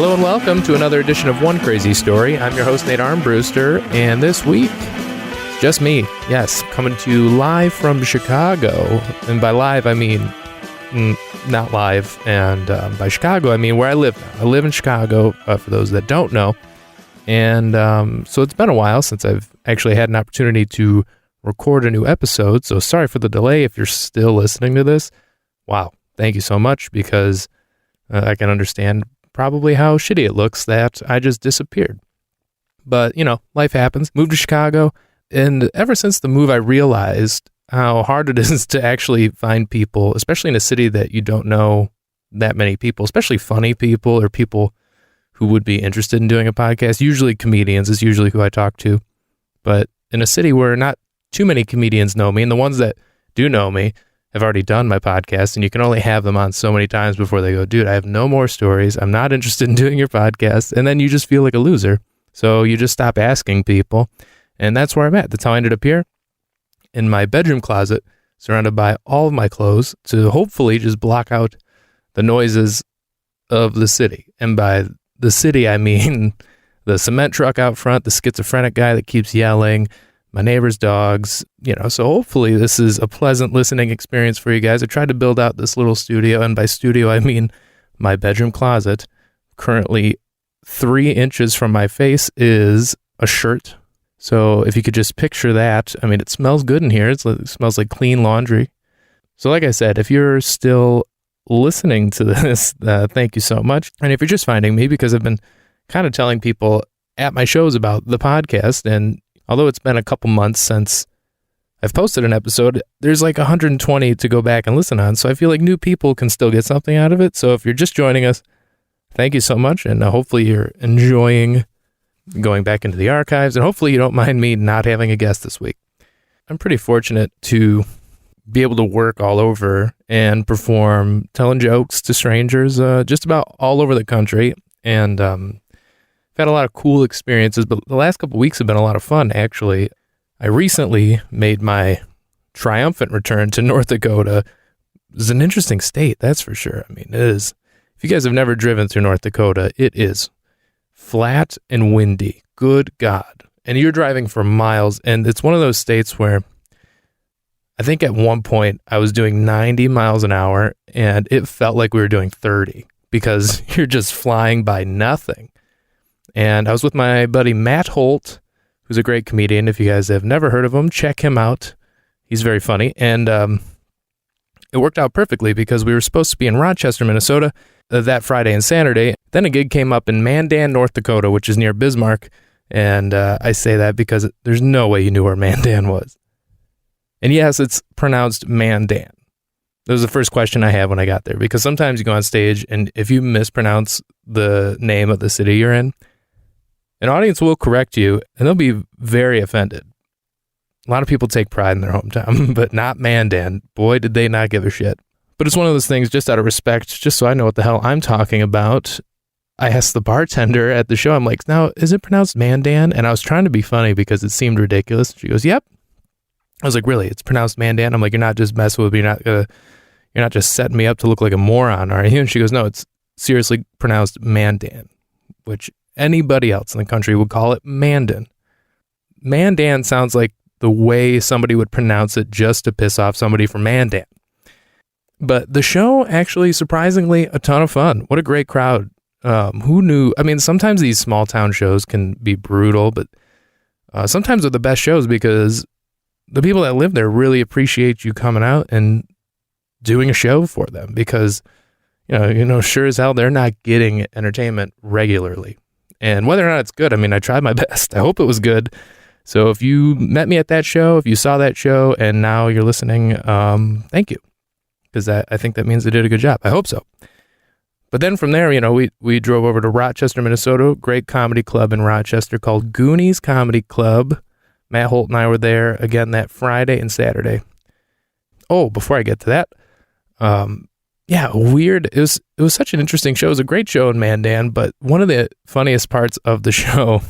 Hello and welcome to another edition of One Crazy Story. I'm your host, Nate Armbruster, and this week, just me, yes, coming to you live from Chicago. And by live, I mean not live, and by Chicago, I mean where I live now. I live in Chicago, for those that don't know, and so it's been a while since I've actually had an opportunity to record a new episode, so sorry for the delay if you're still listening to this. Wow, thank you so much, because I can understand probably how shitty it looks that I just disappeared. But, you know, life happens. Moved to Chicago, and ever since the move, I realized how hard it is to actually find people, especially in a city that you don't know that many people, especially funny people or people who would be interested in doing a podcast. Usually comedians is usually who I talk to. But in a city where not too many comedians know me, and the ones that do know me have already done my podcast, and you can only have them on so many times before they go, dude, I have no more stories. I'm not interested in doing your podcast. And then you just feel like a loser. So you just stop asking people. And that's where I'm at. That's how I ended up here in my bedroom closet, surrounded by all of my clothes to hopefully just block out the noises of the city. And by the city, I mean the cement truck out front, the schizophrenic guy that keeps yelling, my neighbor's dogs, you know, so hopefully this is a pleasant listening experience for you guys. I tried to build out this little studio, and by studio, I mean my bedroom closet. Currently 3 inches from my face is a shirt. So if you could just picture that, I mean, it smells good in here. It smells like clean laundry. So like I said, if you're still listening to this, thank you so much. And if you're just finding me, because I've been kind of telling people at my shows about the podcast, and although it's been a couple months since I've posted an episode, there's like 120 to go back and listen on. So I feel like new people can still get something out of it. So if you're just joining us, thank you so much. And hopefully you're enjoying going back into the archives. And hopefully you don't mind me not having a guest this week. I'm pretty fortunate to be able to work all over and perform telling jokes to strangers just about all over the country. And had a lot of cool experiences, but the last couple of weeks have been a lot of fun, actually. I recently made my triumphant return to North Dakota. It's an interesting state, that's for sure. I mean, it is. If you guys have never driven through North Dakota, it is flat and windy. Good God. And you're driving for miles, and it's one of those states where I think at one point I was doing 90 miles an hour, and it felt like we were doing 30 because you're just flying by nothing. And I was with my buddy Matt Holt, who's a great comedian. If you guys have never heard of him, check him out. He's very funny. And it worked out perfectly because we were supposed to be in Rochester, Minnesota that Friday and Saturday. Then a gig came up in Mandan, North Dakota, which is near Bismarck. And I say that because there's no way you knew where Mandan was. And yes, it's pronounced Mandan. That was the first question I had when I got there, because sometimes you go on stage and if you mispronounce the name of the city you're in, an audience will correct you, and they'll be very offended. A lot of people take pride in their hometown, but not Mandan. Boy, did they not give a shit. But it's one of those things, just out of respect, just so I know what the hell I'm talking about, I asked the bartender at the show, I'm like, now, is it pronounced Mandan? And I was trying to be funny because it seemed ridiculous. She goes, yep. I was like, really? It's pronounced Mandan? I'm like, you're not just messing with me. You're not just setting me up to look like a moron, are you? And she goes, no, it's seriously pronounced Mandan, which anybody else in the country would call it Mandan. Mandan sounds like the way somebody would pronounce it just to piss off somebody from Mandan. But the show, actually, surprisingly, a ton of fun. What a great crowd. Who knew? I mean, sometimes these small town shows can be brutal, but sometimes they're the best shows because the people that live there really appreciate you coming out and doing a show for them, because, you know, sure as hell, they're not getting entertainment regularly. And whether or not it's good, I mean, I tried my best. I hope it was good. So if you met me at that show, if you saw that show and now you're listening, thank you. Because I think that means I did a good job. I hope so. But then from there, you know, we drove over to Rochester, Minnesota, great comedy club in Rochester called Goonies Comedy Club. Matt Holt and I were there again that Friday and Saturday. Oh, before I get to that, weird. It was such an interesting show. It was a great show in Mandan, but one of the funniest parts of the show,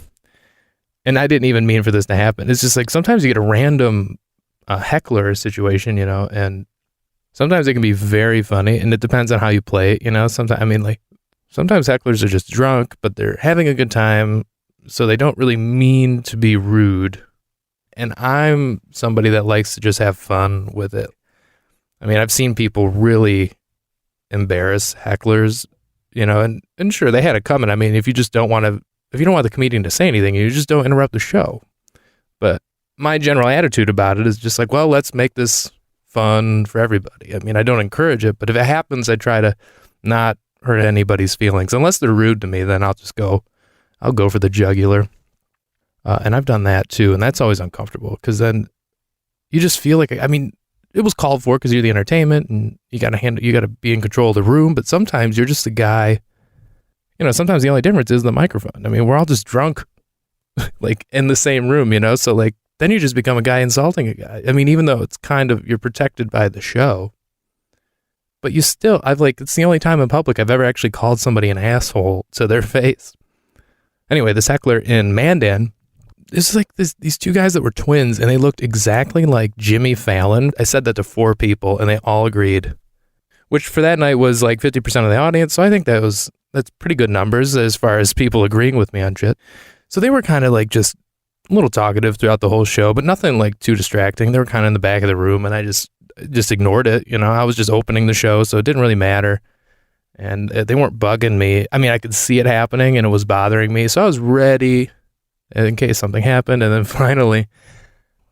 and I didn't even mean for this to happen, it's just like sometimes you get a random heckler situation, you know, and sometimes it can be very funny, and it depends on how you play it, you know. Sometimes, I mean, like, sometimes hecklers are just drunk, but they're having a good time, so they don't really mean to be rude. And I'm somebody that likes to just have fun with it. I mean, I've seen people really embarrass hecklers, and sure, they had it coming. I mean, if you don't want the comedian to say anything, you just don't interrupt the show. But my general attitude about it is just like, well, let's make this fun for everybody. I mean, I don't encourage it, but if it happens, I try to not hurt anybody's feelings. Unless they're rude to me, then I'll go for the jugular. And I've done that too, and that's always uncomfortable because then you just feel like, I mean, it was called for because you're the entertainment and you got to be in control of the room, but sometimes you're just a guy, sometimes the only difference is the microphone. I mean, we're all just drunk, like in the same room, so like, then you just become a guy insulting a guy. I mean, even though it's kind of, you're protected by the show, but it's the only time in public I've ever actually called somebody an asshole to their face. Anyway, this heckler in Mandan, this is like these two guys that were twins, and they looked exactly like Jimmy Fallon. I said that to 4 people, and they all agreed, which for that night was like 50% of the audience. So I think that's pretty good numbers as far as people agreeing with me on shit. So they were kind of like just a little talkative throughout the whole show, but nothing like too distracting. They were kind of in the back of the room, and I just ignored it. I was just opening the show, so it didn't really matter. And they weren't bugging me. I mean, I could see it happening, and it was bothering me. So I was ready in case something happened. And then finally,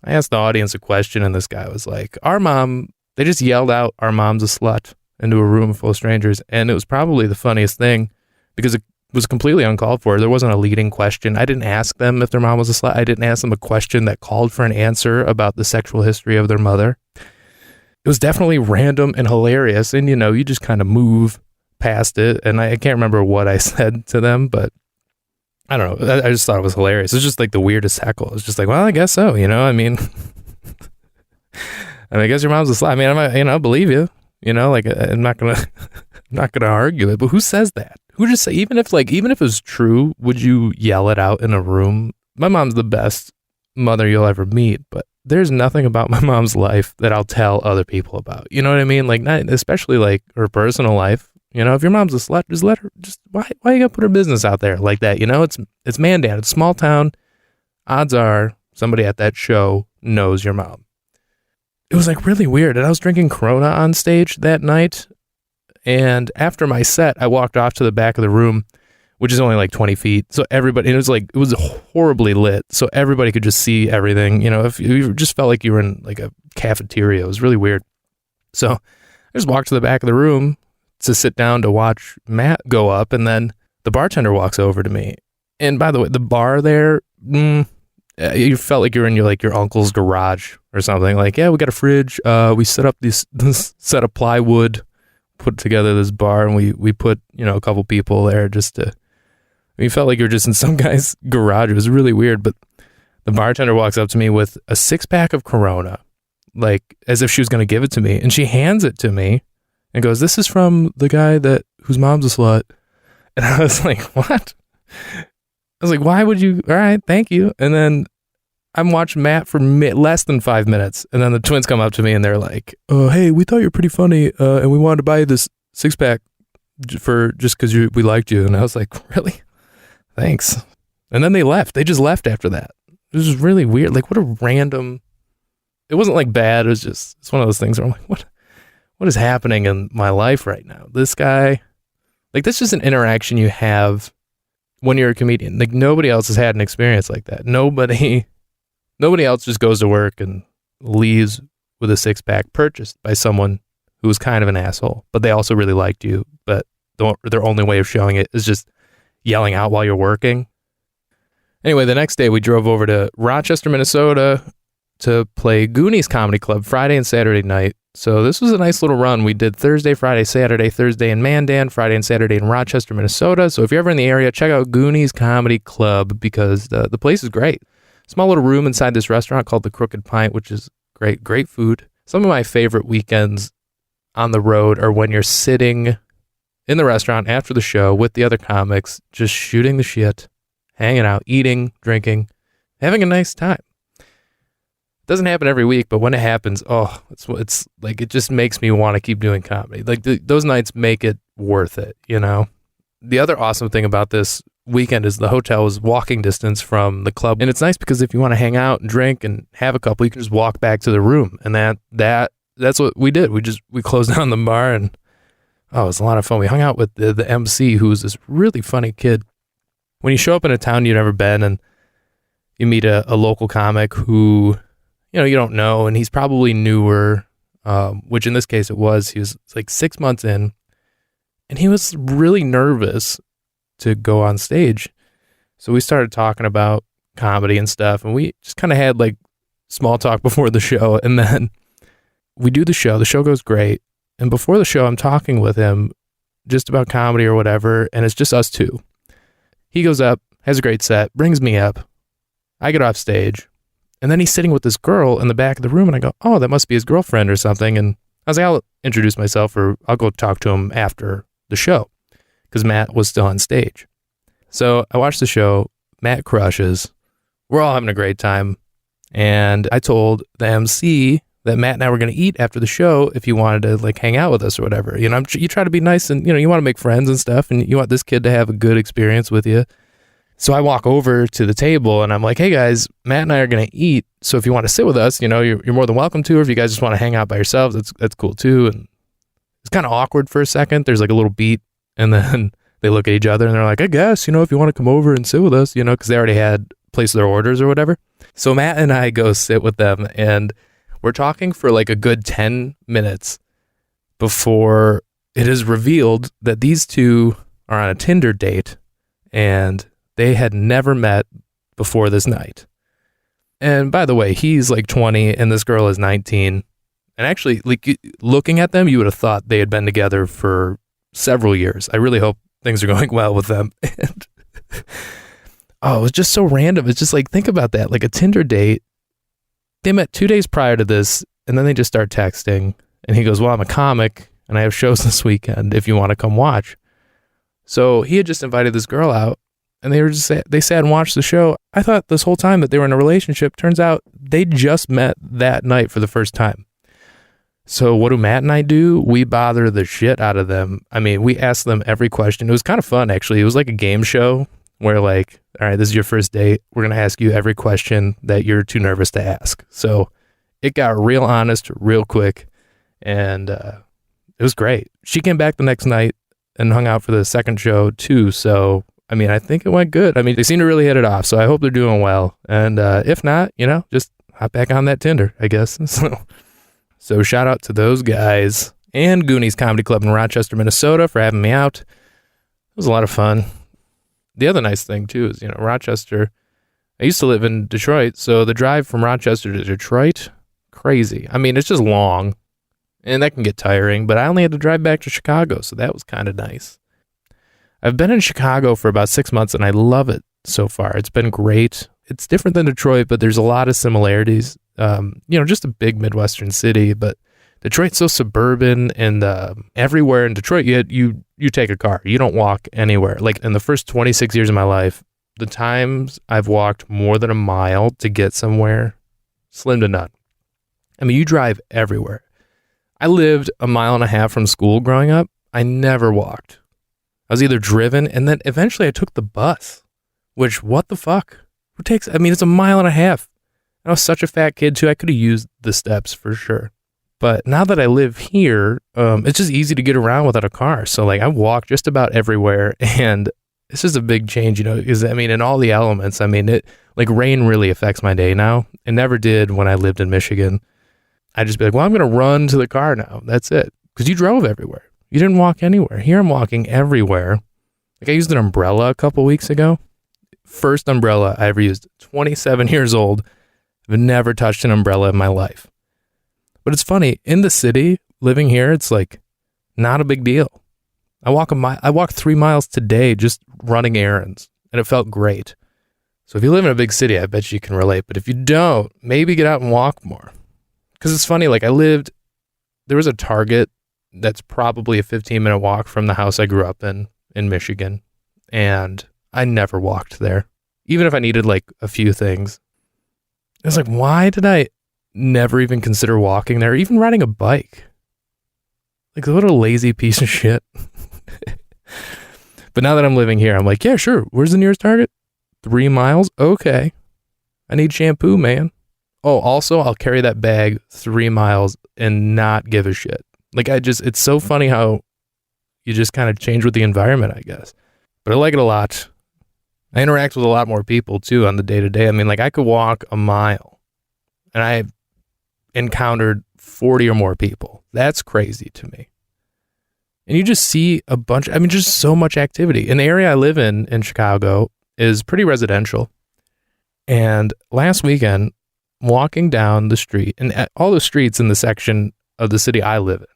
I asked the audience a question, and this guy was like, they just yelled out, "Our mom's a slut," into a room full of strangers. And it was probably the funniest thing because it was completely uncalled for. There wasn't a leading question. I didn't ask them if their mom was a slut. I didn't ask them a question that called for an answer about the sexual history of their mother. It was definitely random and hilarious. And, you just kind of move past it. And I can't remember what I said to them, but I don't know. I just thought it was hilarious. It's just like the weirdest heckle. It's just like, well, I guess so. I mean, I guess your mom's a slut. I mean, I believe you. Like I'm not gonna argue it. But who says that? Who just say even if it was true, would you yell it out in a room? My mom's the best mother you'll ever meet, but there's nothing about my mom's life that I'll tell other people about. You know what I mean? Like, not especially like her personal life. If your mom's a slut, just let her. Just why you gotta put her business out there like that? It's Mandan. It's a small town. Odds are somebody at that show knows your mom. It was like really weird. And I was drinking Corona on stage that night. And after my set, I walked off to the back of the room, which is only like 20 feet. So everybody, and it was horribly lit. So everybody could just see everything. If you just felt like you were in like a cafeteria, it was really weird. So I just walked to the back of the room to sit down to watch Matt go up. And then the bartender walks over to me. And by the way, the bar there, you felt like you're in your uncle's garage or something. Like, yeah, we got a fridge. We set up this set of plywood, put together this bar, and we put, a couple people there just to, you felt like you were just in some guy's garage. It was really weird. But the bartender walks up to me with a 6-pack of Corona, like as if she was going to give it to me. And she hands it to me and goes, "This is from the guy whose mom's a slut." And I was like, what? I was like, why would you? All right, thank you. And then I'm watching Matt for less than 5 minutes. And then the twins come up to me and they're like, "Oh, hey, we thought you were pretty funny. And we wanted to buy you this 6-pack for just because we liked you." And I was like, really? Thanks. And then they left. They just left after that. It was just really weird. Like, what a random, it wasn't like bad. It was just, it's one of those things where I'm like, what is happening in my life right now? This guy, like, this is an interaction you have when you're a comedian. Like, nobody else has had an experience like that. Nobody else just goes to work and leaves with a 6-pack purchased by someone who was kind of an asshole, but they also really liked you. But their only way of showing it is just yelling out while you're working. Anyway, the next day we drove over to Rochester, Minnesota to play Goonies Comedy Club Friday and Saturday night. So this was a nice little run. We did Thursday, Friday, Saturday, Thursday in Mandan, Friday and Saturday in Rochester, Minnesota. So if you're ever in the area, check out Goonies Comedy Club because the place is great. Small little room inside this restaurant called the Crooked Pint, which is great food. Some of my favorite weekends on the road are when you're sitting in the restaurant after the show with the other comics, just shooting the shit, hanging out, eating, drinking, having a nice time. Doesn't happen every week, but when it happens, it's like, it just makes me want to keep doing comedy. Like those nights make it worth it, the other awesome thing about this weekend is the hotel was walking distance from the club. And it's nice because if you want to hang out and drink and have a couple, you can just walk back to the room. And that's what we did. We closed down the bar and it was a lot of fun. We hung out with the MC, who was this really funny kid. When you show up in a town you've never been and you meet a local comic who, you don't know, and he's probably newer, which in this case it was. He was like 6 months in, and he was really nervous to go on stage. So we started talking about comedy and stuff, and we just kind of had like small talk before the show, and then we do the show. The show goes great. And before the show, I'm talking with him just about comedy or whatever, and it's just us two. He goes up, has a great set, brings me up. I get off stage, and then he's sitting with this girl in the back of the room, and I go, oh, that must be his girlfriend or something. And I was like, I'll introduce myself, or I'll go talk to him after the show, because Matt was still on stage. So I watched the show. Matt crushes. We're all having a great time. And I told the MC that Matt and I were going to eat after the show if he wanted to like hang out with us or whatever. You try to be nice and, you want to make friends and stuff, and you want this kid to have a good experience with you. So I walk over to the table and I'm like, hey guys, Matt and I are going to eat. So if you want to sit with us, you're more than welcome to, or if you guys just want to hang out by yourselves, that's cool too. And it's kind of awkward for a second. There's like a little beat, and then they look at each other and they're like, I guess, if you want to come over and sit with us, because they already had placed their orders or whatever. So Matt and I go sit with them, and we're talking for like a good 10 minutes before it is revealed that these two are on a Tinder date, and they had never met before this night. And by the way, he's like 20 and this girl is 19. And actually, like, looking at them, you would have thought they had been together for several years. I really hope things are going well with them. And it was just so random. It's just like, think about that. Like a Tinder date. They met 2 days prior to this, and then they just start texting. And he goes, well, I'm a comic, and I have shows this weekend if you want to come watch. So he had just invited this girl out, and they sat and watched the show. I thought this whole time that they were in a relationship. Turns out they just met that night for the first time. So what do Matt and I do? We bother the shit out of them. I mean, we ask them every question. It was kind of fun, actually. It was like a game show where like, all right, this is your first date. We're going to ask you every question that you're too nervous to ask. So it got real honest real quick, and it was great. She came back the next night and hung out for the second show too. So, I mean, I think it went good. I mean, they seem to really hit it off. So I hope they're doing well. And if not, just hop back on that Tinder, I guess. So shout out to those guys and Goonies Comedy Club in Rochester, Minnesota for having me out. It was a lot of fun. The other nice thing too is, Rochester, I used to live in Detroit, so the drive from Rochester to Detroit, crazy. I mean, it's just long, and that can get tiring, but I only had to drive back to Chicago, so that was kind of nice. I've been in Chicago for about 6 months, and I love it so far. It's been great. It's different than Detroit, but there's a lot of similarities. Just a big Midwestern city, but Detroit's so suburban, and everywhere in Detroit, you take a car. You don't walk anywhere. Like in the first 26 years of my life, the times I've walked more than a mile to get somewhere, slim to none. I mean, you drive everywhere. I lived 1.5 miles from school growing up. I never walked. I was either driven, and then eventually I took the bus, which, what the fuck? It's 1.5 miles. I was such a fat kid too. I could have used the steps for sure. But now that I live here, it's just easy to get around without a car. So like I walk just about everywhere, and it's just a big change, because in all the elements, it like rain really affects my day now. It never did when I lived in Michigan. I'd just be like, well, I'm going to run to the car now. That's it. Because you drove everywhere. You didn't walk anywhere. Here I'm walking everywhere. Like I used an umbrella a couple weeks ago. First umbrella I ever used. 27 years old. I've never touched an umbrella in my life. But it's funny, in the city, living here, it's like not a big deal. I walked 3 miles today just running errands, and it felt great. So if you live in a big city, I bet you can relate. But if you don't, maybe get out and walk more. Because it's funny, like there was a Target that's probably a 15-minute walk from the house I grew up in Michigan. And I never walked there, even if I needed like a few things. It's like, why did I never even consider walking there, even riding a bike? Like, what a lazy piece of shit. But now that I'm living here, I'm like, yeah, sure. Where's the nearest Target? 3 miles? Okay. I need shampoo, man. Oh, also, I'll carry that bag 3 miles and not give a shit. Like, it's so funny how you just kind of change with the environment, I guess. But I like it a lot. I interact with a lot more people, too, on the day-to-day. I mean, like, I could walk a mile, and I've encountered 40 or more people. That's crazy to me. And you just see just so much activity. And the area I live in Chicago, is pretty residential. And last weekend, walking down the street, and all the streets in the section of the city I live in,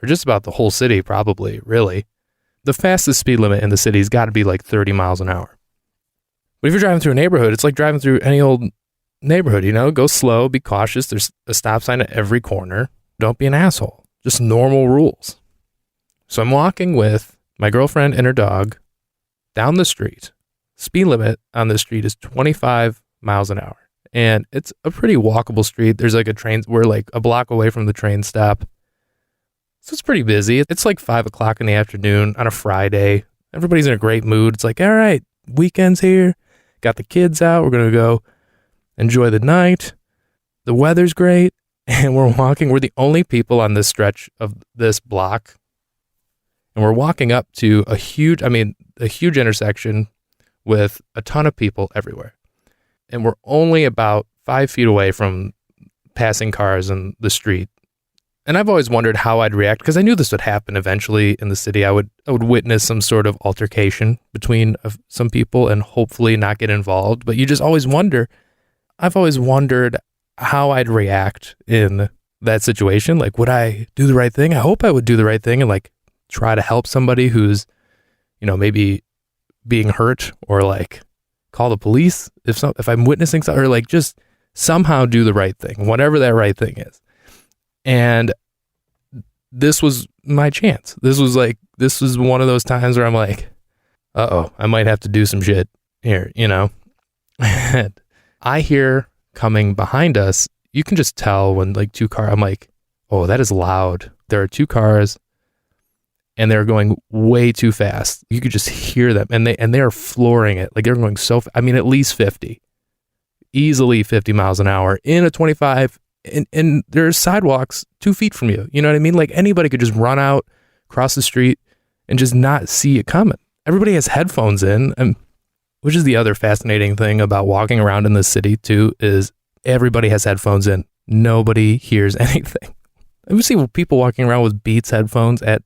or just about the whole city probably, really, the fastest speed limit in the city's got to be like 30 miles an hour. But if you're driving through a neighborhood, it's like driving through any old neighborhood, go slow, be cautious. There's a stop sign at every corner. Don't be an asshole. Just normal rules. So I'm walking with my girlfriend and her dog down the street. Speed limit on this street is 25 miles an hour. And it's a pretty walkable street. There's like we're like a block away from the train stop. So it's pretty busy. It's like 5 o'clock in the afternoon on a Friday. Everybody's in a great mood. It's like, all right, weekend's here. Got the kids out. We're going to go enjoy the night. The weather's great. And we're walking. We're the only people on this stretch of this block. And we're walking up to a huge intersection with a ton of people everywhere. And we're only about 5 feet away from passing cars in the street. And I've always wondered how I'd react, because I knew this would happen eventually in the city. I would witness some sort of altercation between some people and hopefully not get involved. But you just always wonder. I've always wondered how I'd react in that situation. Like, would I do the right thing? I hope I would do the right thing and like try to help somebody who's, maybe being hurt, or like call the police if I'm witnessing something, or like just somehow do the right thing, whatever that right thing is. And this was my chance. This was one of those times where I'm like, I might have to do some shit here, And I hear coming behind us, you can just tell when like two cars, I'm like, oh, that is loud. There are 2 cars and they're going way too fast. You could just hear them, and they are flooring it. Like they're going at least 50, easily 50 miles an hour in a 25. And there's sidewalks 2 feet from you. You know what I mean? Like anybody could just run out, cross the street, and just not see it coming. Everybody has headphones in, which is the other fascinating thing about walking around in the city too, is everybody has headphones in. Nobody hears anything. I see people walking around with Beats headphones at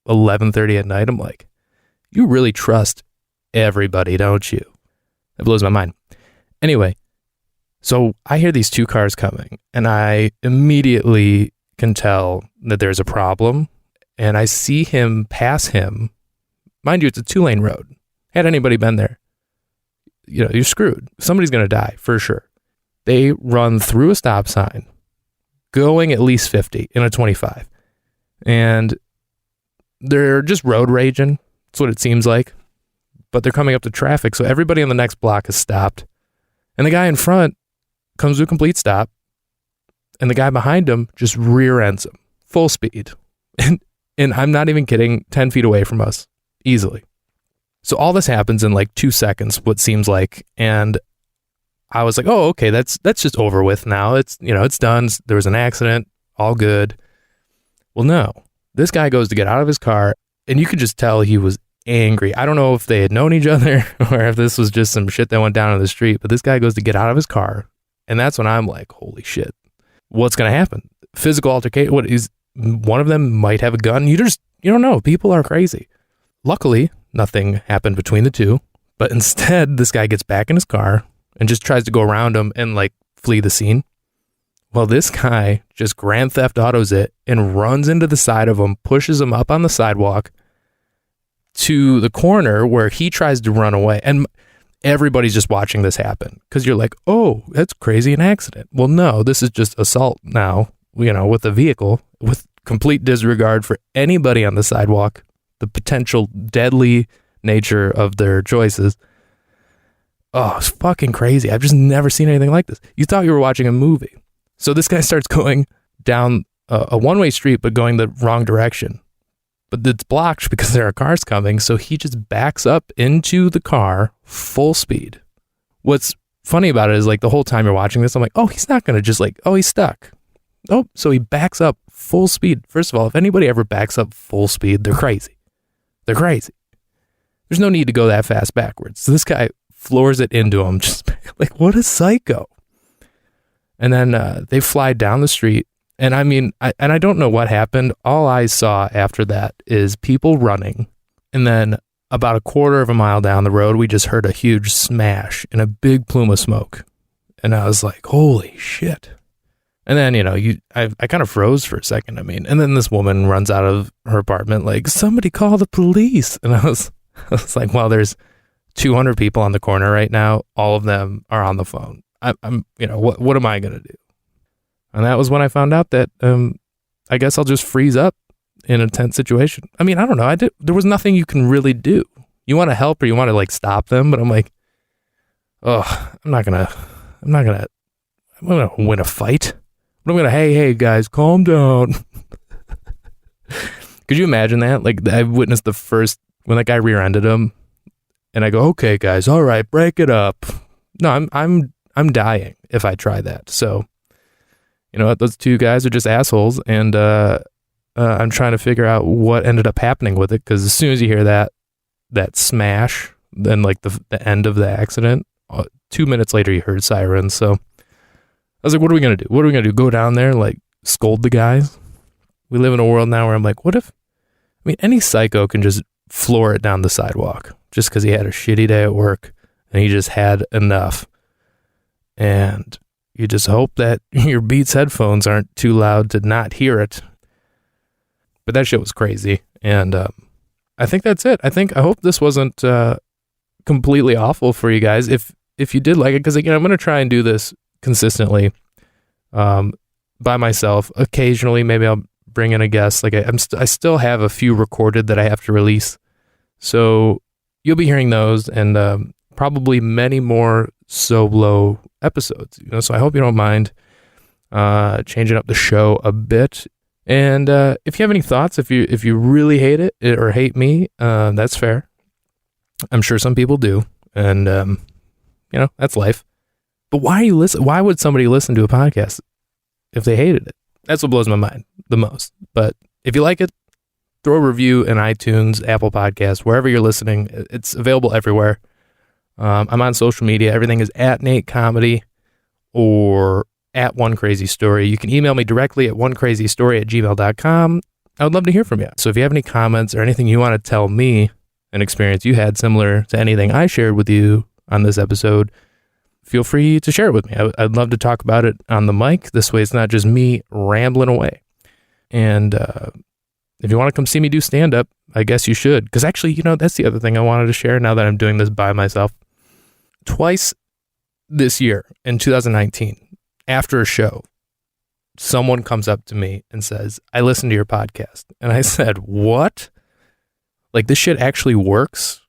11:30 at night. I'm like, you really trust everybody, don't you? That blows my mind. Anyway, so I hear these 2 cars coming, and I immediately can tell that there's a problem, and I see him pass him. Mind you, it's a 2-lane road. Had anybody been there, you're screwed. Somebody's going to die for sure. They run through a stop sign, going at least 50 in a 25, and they're just road raging. That's what it seems like. But they're coming up to traffic, so everybody on the next block is stopped, and the guy in front comes to a complete stop, and the guy behind him just rear ends him, full speed. And I'm not even kidding, 10 feet away from us, easily. So all this happens in like 2 seconds, what seems like, and I was like, oh, okay, that's just over with now. It's done. There was an accident, all good. Well, no. This guy goes to get out of his car, and you could just tell he was angry. I don't know if they had known each other or if this was just some shit that went down on the street, but this guy goes to get out of his car. And that's when I'm like, holy shit, what's going to happen? Physical altercation. One of them might have a gun. You don't know. People are crazy. Luckily, nothing happened between the two, but instead this guy gets back in his car and just tries to go around him and like flee the scene. Well, this guy just Grand Theft Autos it and runs into the side of him, pushes him up on the sidewalk to the corner where he tries to run away. And everybody's just watching this happen because you're like, oh, that's crazy, an accident. Well, no, this is just assault now, with a vehicle, with complete disregard for anybody on the sidewalk, the potential deadly nature of their choices. Oh, it's fucking crazy. I've just never seen anything like this. You thought you were watching a movie. So this guy starts going down a one-way street, but going the wrong direction. but it's blocked because there are cars coming. So he just backs up into the car full speed. What's funny about it is like the whole time you're watching this, I'm like, oh, he's not going to just like, oh, he's stuck. Oh, so he backs up full speed. First of all, if anybody ever backs up full speed, they're crazy. They're crazy. There's no need to go that fast backwards. So this guy floors it into him. Just like, what a psycho. And then they fly down the street. And I mean, I don't know what happened. All I saw after that is people running. And then about a quarter of a mile down the road, we just heard a huge smash and a big plume of smoke. And I was like, holy shit. And then, I kind of froze for a second. I mean, and then this woman runs out of her apartment like, somebody call the police. And I was like, well, there's 200 people on the corner right now. All of them are on the phone. I'm what am I going to do? And that was when I found out that I guess I'll just freeze up in a tense situation. I mean, I don't know. There was nothing you can really do. You want to help or you want to like stop them, but I'm like, oh, I'm gonna win a fight. But I'm gonna, hey guys, calm down. Could you imagine that? Like I witnessed when that guy rear-ended him, and I go, okay guys, all right, break it up. No, I'm dying if I try that. So, you know what? Those two guys are just assholes, and I'm trying to figure out what ended up happening with it, because as soon as you hear that smash, then like the end of the accident, 2 minutes later you heard sirens. So I was like, what are we going to do? What are we going to do? Go down there and like scold the guys? We live in a world now where I'm like, any psycho can just floor it down the sidewalk just because he had a shitty day at work and he just had enough. And you just hope that your Beats headphones aren't too loud to not hear it. But that shit was crazy. And I think that's it. I hope this wasn't completely awful for you guys. If you did like it, because again, I'm going to try and do this consistently by myself. Occasionally, maybe I'll bring in a guest. Like I still have a few recorded that I have to release. So you'll be hearing those and probably many more solo episodes. So I hope you don't mind changing up the show a bit. And if you have any thoughts, if you really hate it or hate me, that's fair. I'm sure some people do, and that's life. But why would somebody listen to a podcast if they hated it? That's what blows my mind the most. But if you like it, throw a review in iTunes, Apple Podcasts, wherever you're listening. It's available everywhere. I'm on social media. Everything is at Nate Comedy or at One Crazy Story. You can email me directly at onecrazystory@gmail.com. I would love to hear from you. So if you have any comments or anything you want to tell me, an experience you had similar to anything I shared with you on this episode, feel free to share it with me. I'd love to talk about it on the mic. This way it's not just me rambling away. And if you want to come see me do stand-up, I guess you should. Because actually, that's the other thing I wanted to share now that I'm doing this by myself. Twice this year, in 2019, after a show, someone comes up to me and says, I listened to your podcast. And I said, what? Like, this shit actually works?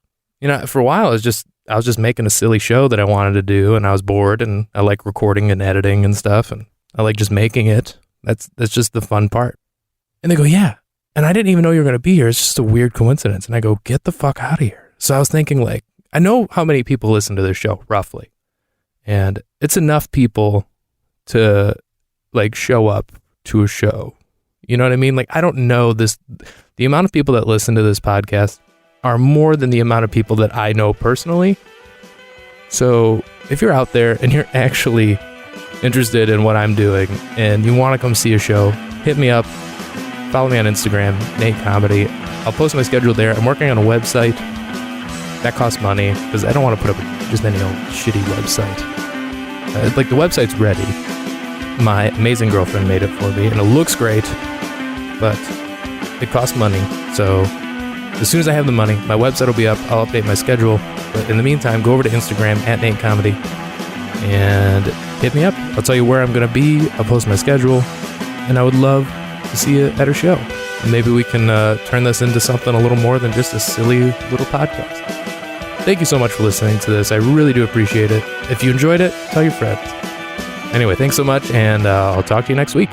For a while, I was just making a silly show that I wanted to do, and I was bored, and I like recording and editing and stuff, and I like just making it. That's just the fun part. And they go, yeah. And I didn't even know you were going to be here. It's just a weird coincidence. And I go, get the fuck out of here. So I was thinking, like, I know how many people listen to this show, roughly. And it's enough people to, like, show up to a show. You know what I mean? Like, I don't know this. The amount of people that listen to this podcast are more than the amount of people that I know personally. So if you're out there and you're actually interested in what I'm doing and you want to come see a show, hit me up. Follow me on Instagram, Nate Comedy. I'll post my schedule there. I'm working on a website. That costs money because I don't want to put up just any old shitty website. Like, the website's ready. My amazing girlfriend made it for me, and it looks great, but it costs money. So as soon as I have the money, my website will be up. I'll update my schedule. But in the meantime, go over to Instagram at Nate Comedy and hit me up. I'll tell you where I'm going to be. I'll post my schedule, and I would love to see you at a show. And maybe we can turn this into something a little more than just a silly little podcast. Thank you so much for listening to this. I really do appreciate it. If you enjoyed it, tell your friends. Anyway, thanks so much, and I'll talk to you next week.